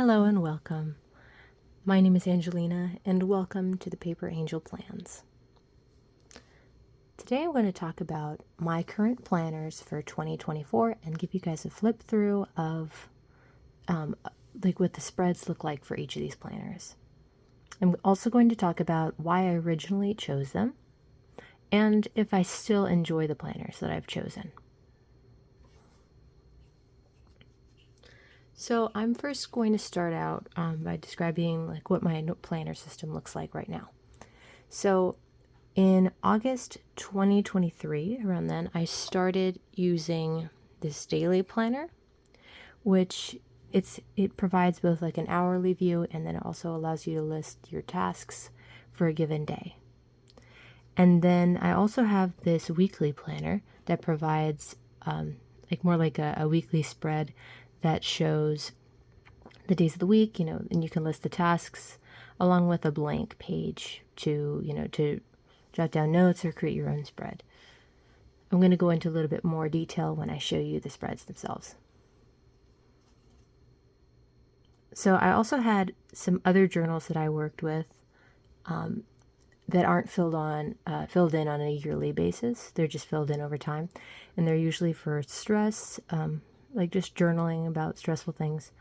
Hello and welcome. My name is Angelina and welcome to the Paper Angel Plans. Today I'm going to talk about my current planners for 2024 and give you guys a flip through of what the spreads look like for each of these planners. I'm also going to talk about why I originally chose them and if I still enjoy the planners that I've chosen. So I'm first going to start out by describing what my planner system looks like right now. So in August 2023, around then, I started using this daily planner, which it provides both an hourly view and then it also allows you to list your tasks for a given day. And then I also have this weekly planner that provides more like a weekly spread that shows the days of the week, and you can list the tasks along with a blank page to jot down notes or create your own spread. I'm going to go into a little bit more detail when I show you the spreads themselves. So I also had some other journals that I worked with that aren't filled in on a yearly basis. They're just filled in over time, and they're usually for stress, just journaling about stressful things,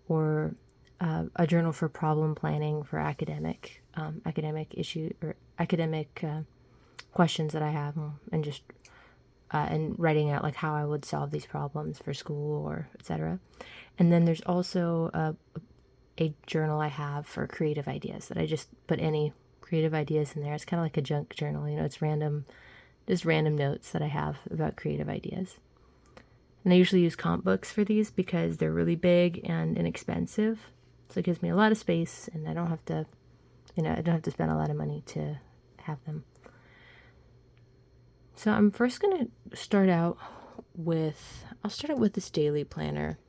or a journal for problem planning for academic issues or academic questions that I have, and just and writing out how I would solve these problems for school or etc. And then there's also a journal I have for creative ideas that I just put any creative ideas in there. It's kind of like a junk journal, it's just random notes that I have about creative ideas. And I usually use comp books for these because they're really big and inexpensive. So it gives me a lot of space and I don't have to spend a lot of money to have them. So I'm first going to start out with this daily planner,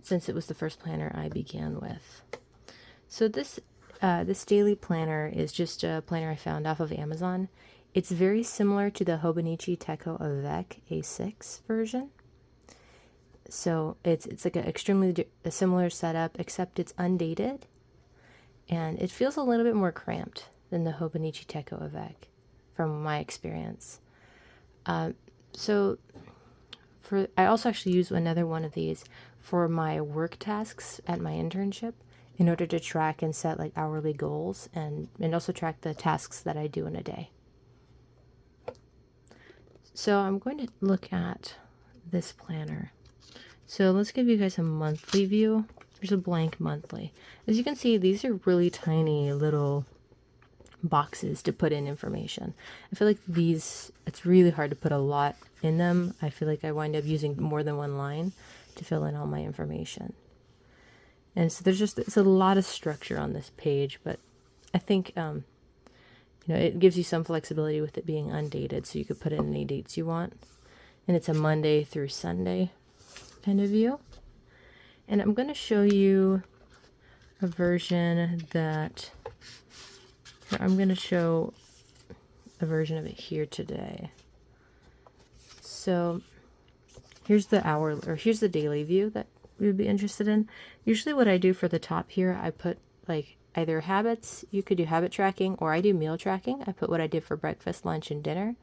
since it was the first planner I began with. So this daily planner is just a planner I found off of Amazon. It's very similar to the Hobonichi Techo Avec A6 version. So it's like an extremely similar setup, except it's undated, and it feels a little bit more cramped than the Hobonichi Techo Avec, from my experience. I also actually use another one of these for my work tasks at my internship, in order to track and set hourly goals and also track the tasks that I do in a day. So I'm going to look at this planner. So let's give you guys a monthly view. There's a blank monthly. As you can see, these are really tiny little boxes to put in information. I feel like it's really hard to put a lot in them. I feel like I wind up using more than one line to fill in all my information. And so it's a lot of structure on this page, but I think it gives you some flexibility with it being undated, so you could put in any dates you want. And it's a Monday through Sunday kind of view. And I'm going to show you a version I'm going to show a version of it here today. So here's the daily view that we would be interested in. Usually what I do for the top here, I put either habits. You could do habit tracking, or I do meal tracking. I put what I did for breakfast, lunch, and dinner.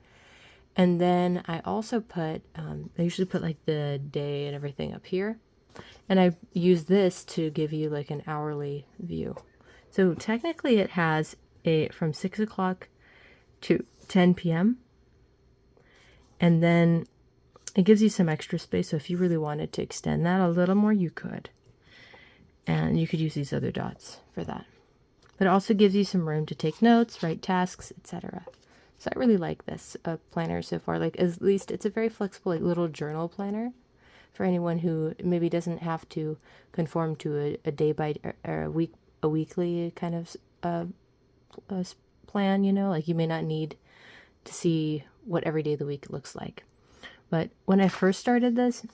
And then I also put, I usually put the day and everything up here. And I use this to give you an hourly view. So technically it has from 6 o'clock to 10 p.m. And then it gives you some extra space. So if you really wanted to extend that a little more, you could. And you could use these other dots for that. But it also gives you some room to take notes, write tasks, etc. So I really like this planner so far. At least it's a very flexible little journal planner for anyone who maybe doesn't have to conform to a day by or a weekly kind of plan. You may not need to see what every day of the week looks like. But when I first started this,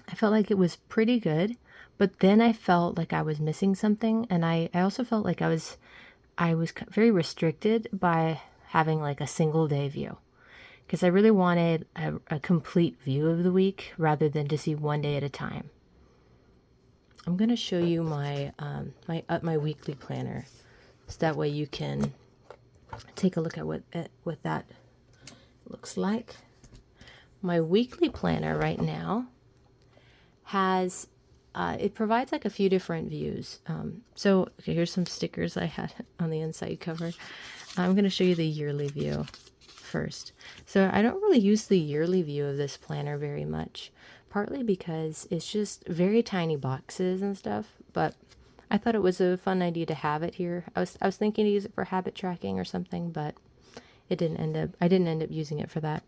I felt like it was pretty good. But then I felt like I was missing something, and I also felt like I was very restricted by having a single day view, because I really wanted a complete view of the week rather than to see one day at a time. I'm going to show you my my weekly planner, so that way you can take a look at what that looks like. My weekly planner right now has it provides like a few different views. So okay, here's some stickers I had on the inside cover. I'm going to show you the yearly view first. So I don't really use the yearly view of this planner very much, partly because it's just very tiny boxes and stuff, but I thought it was a fun idea to have it here. I was thinking to use it for habit tracking or something, but I didn't end up using it for that.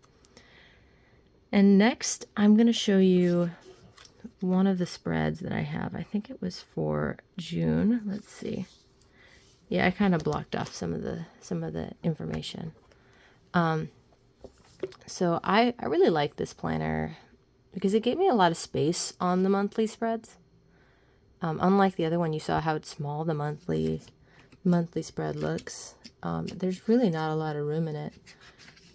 And next, I'm going to show you one of the spreads that I have. I think it was for June. Let's see. Yeah, I kind of blocked off some of the information. So I really like this planner because it gave me a lot of space on the monthly spreads. Unlike the other one, you saw how small the monthly spread looks. There's really not a lot of room in it.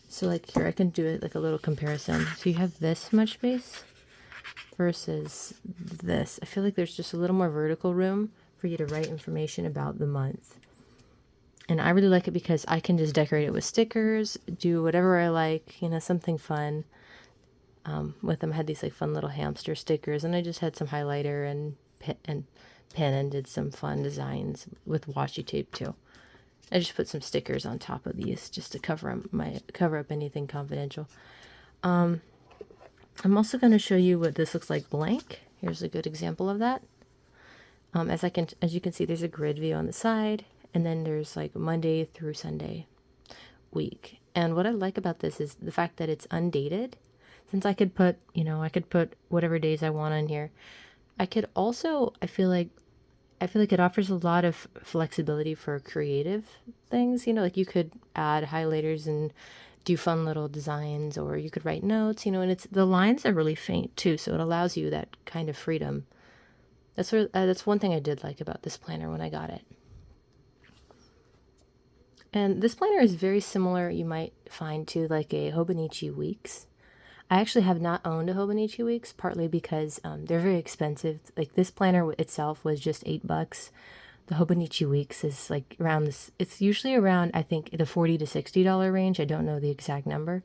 So like here, I can do it like a little comparison. So you have this much space versus this. I feel like there's just a little more vertical room for you to write information about the month. And I really like it because I can just decorate it with stickers, do whatever I like, you know, something fun. With them, I had these like fun little hamster stickers, and I just had some highlighter and pen and did some fun designs with washi tape too. I just put some stickers on top of these just to cover up anything confidential. I'm also going to show you what this looks like blank. Here's a good example of that. As you can see, there's a grid view on the side, and then there's like Monday through Sunday week. And what I like about this is the fact that it's undated. Since I could put whatever days I want on here. I could also, I feel like it offers a lot of flexibility for creative things. You know, like you could add highlighters and do fun little designs, or you could write notes, you know, and the lines are really faint too, so it allows you that kind of freedom. That's one thing I did like about this planner when I got it. And this planner is very similar, you might find, to like a Hobonichi Weeks. I actually have not owned a Hobonichi Weeks, partly because they're very expensive. Like this planner itself was just $8. The Hobonichi Weeks is like around this. It's usually around, I think, the $40 to $60 range. I don't know the exact number,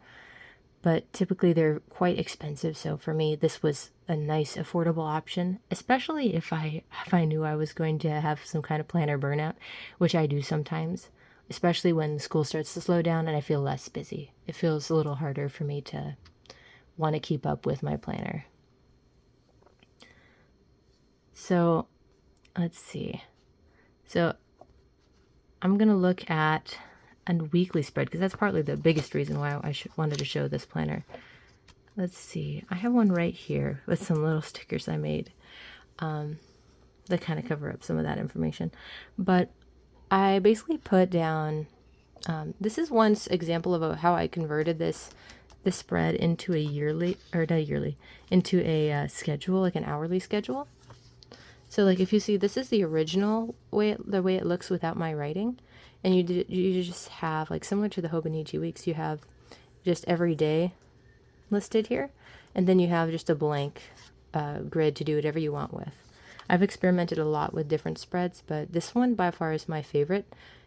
but typically they're quite expensive. So for me, this was a nice, affordable option, especially if I knew I was going to have some kind of planner burnout, which I do sometimes, especially when school starts to slow down and I feel less busy. It feels a little harder for me to want to keep up with my planner. So let's see. So I'm going to look at a weekly spread because that's partly the biggest reason why I wanted to show this planner. Let's see. I have one right here with some little stickers I made that kind of cover up some of that information. But I basically put down, this is one example of how I converted this spread into into a schedule, like an hourly schedule. So like if you see, this is the original way, the way it looks without my writing, and you just have, like, similar to the Hobonichi Weeks, you have just every day listed here, and then you have just a blank grid to do whatever you want with. I've experimented a lot with different spreads, but this one by far is my favorite.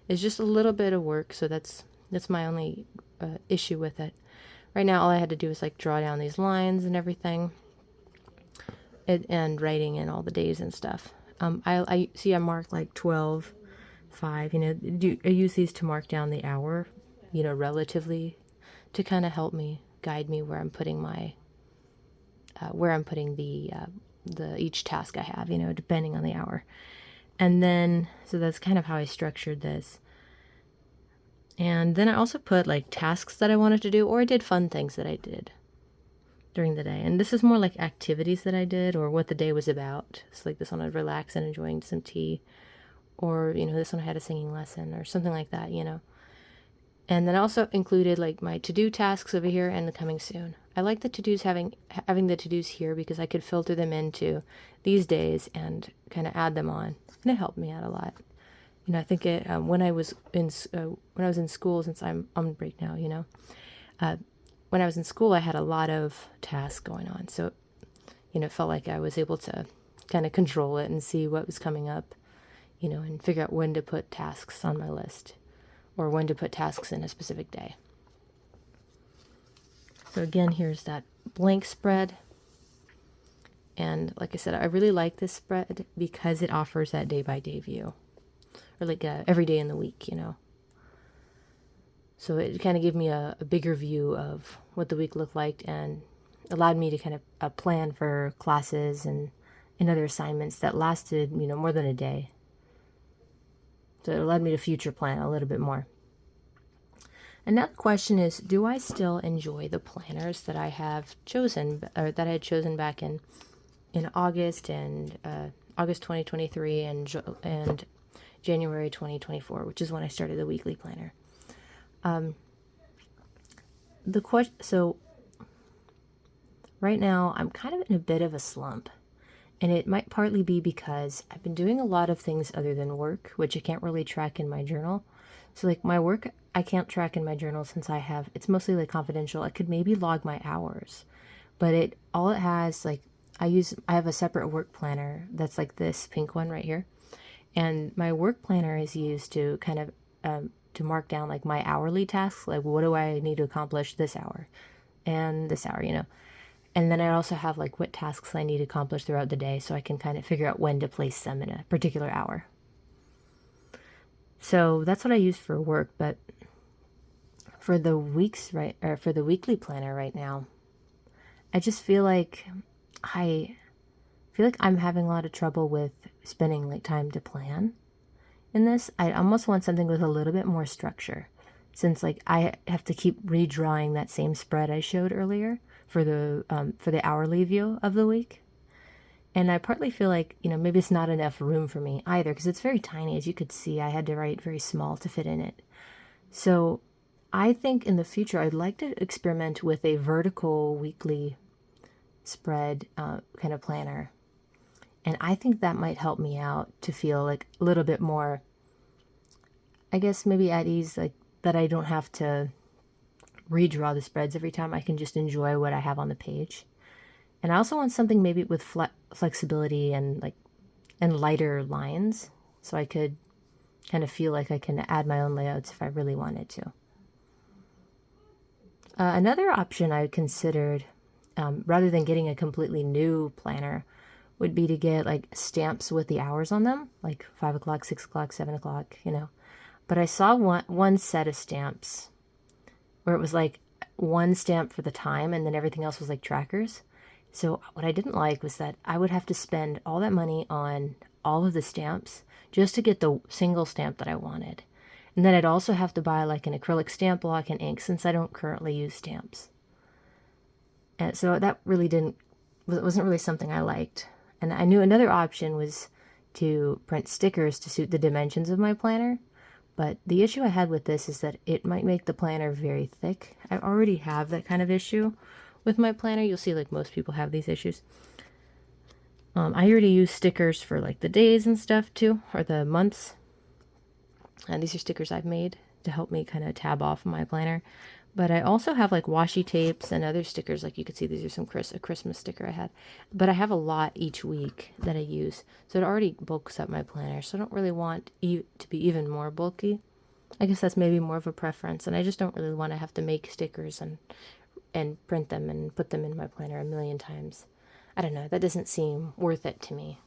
It's just a little bit of work, so that's my only issue with it. Right now, all I had to do was like draw down these lines and everything, and writing in all the days and stuff. I see I marked like 12, 5. You know, I use these to mark down the hour, you know, relatively, to kind of help me guide me where I'm putting the each task I have, you know, depending on the hour. And then, so that's kind of how I structured this. And then I also put like tasks that I wanted to do, or I did fun things that I did during the day. And this is more like activities that I did, or what the day was about. So like this one, I'd relax and enjoying some tea, or, you know, this one I had a singing lesson or something like that, you know. And then I also included like my to-do tasks over here and the coming soon. I like the to-dos, having the to-dos here, because I could filter them into these days and kind of add them on, and it helped me out a lot. You know, I think it when I was in school, since I'm on break now, you know, when I was in school, I had a lot of tasks going on, so, you know, it felt like I was able to kind of control it and see what was coming up, you know, and figure out when to put tasks on my list or when to put tasks in a specific day. So again, here's that blank spread. And like I said, I really like this spread because it offers that day-by-day view, or like every day in the week, you know. So it kind of gave me a bigger view of what the week looked like and allowed me to kind of plan for classes and other assignments that lasted, you know, more than a day. So it allowed me to future plan a little bit more. And now the question is, do I still enjoy the planners that I have chosen, or that I had chosen back in August and August 2023 and January 2024, which is when I started the weekly planner. So right now I'm kind of in a bit of a slump, and it might partly be because I've been doing a lot of things other than work, which I can't really track in my journal. So like my work, I can't track in my journal since it's mostly like confidential. I could maybe log my hours, but all it has, like, I have a separate work planner that's like this pink one right here. And my work planner is used to kind of, to mark down like my hourly tasks, like what do I need to accomplish this hour and this hour, you know. And then I also have like what tasks I need to accomplish throughout the day, so I can kind of figure out when to place them in a particular hour. So that's what I use for work. But for the for the weekly planner right now, I just feel like I'm having a lot of trouble with spending like time to plan in this. I almost want something with a little bit more structure, since like I have to keep redrawing that same spread I showed earlier for the hourly view of the week. And I partly feel like, you know, maybe it's not enough room for me either, because it's very tiny. As you could see, I had to write very small to fit in it. So I think in the future I'd like to experiment with a vertical weekly spread kind of planner. And I think that might help me out to feel like a little bit more, I guess, maybe at ease, like that I don't have to redraw the spreads every time. I can just enjoy what I have on the page. And I also want something maybe with flexibility and lighter lines, so I could kind of feel like I can add my own layouts if I really wanted to. Another option I considered, rather than getting a completely new planner, would be to get like stamps with the hours on them, like 5 o'clock, 6 o'clock, 7 o'clock, you know. But I saw one set of stamps where it was like one stamp for the time and then everything else was like trackers. So what I didn't like was that I would have to spend all that money on all of the stamps just to get the single stamp that I wanted. And then I'd also have to buy like an acrylic stamp block and ink, since I don't currently use stamps. And so that wasn't really something I liked. And I knew another option was to print stickers to suit the dimensions of my planner. But the issue I had with this is that it might make the planner very thick. I already have that kind of issue with my planner. You'll see like most people have these issues. I already use stickers for like the days and stuff too, or the months. And these are stickers I've made to help me kind of tab off my planner. But I also have like washi tapes and other stickers. Like you could see, these are a Christmas sticker I had. But I have a lot each week that I use. So it already bulks up my planner. So I don't really want to be even more bulky. I guess that's maybe more of a preference. And I just don't really want to have to make stickers and print them and put them in my planner a million times. I don't know. That doesn't seem worth it to me.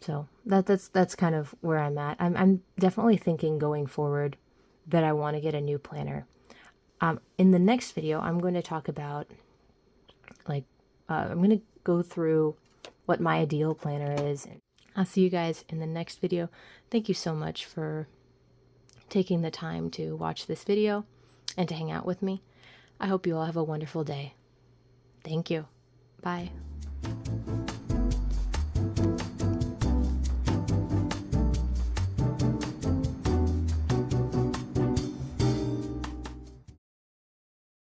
So that's kind of where I'm at. I'm definitely thinking going forward that I want to get a new planner. In the next video, I'm going to talk about, like, I'm going to go through what my ideal planner is. I'll see you guys in the next video. Thank you so much for taking the time to watch this video and to hang out with me. I hope you all have a wonderful day. Thank you. Bye.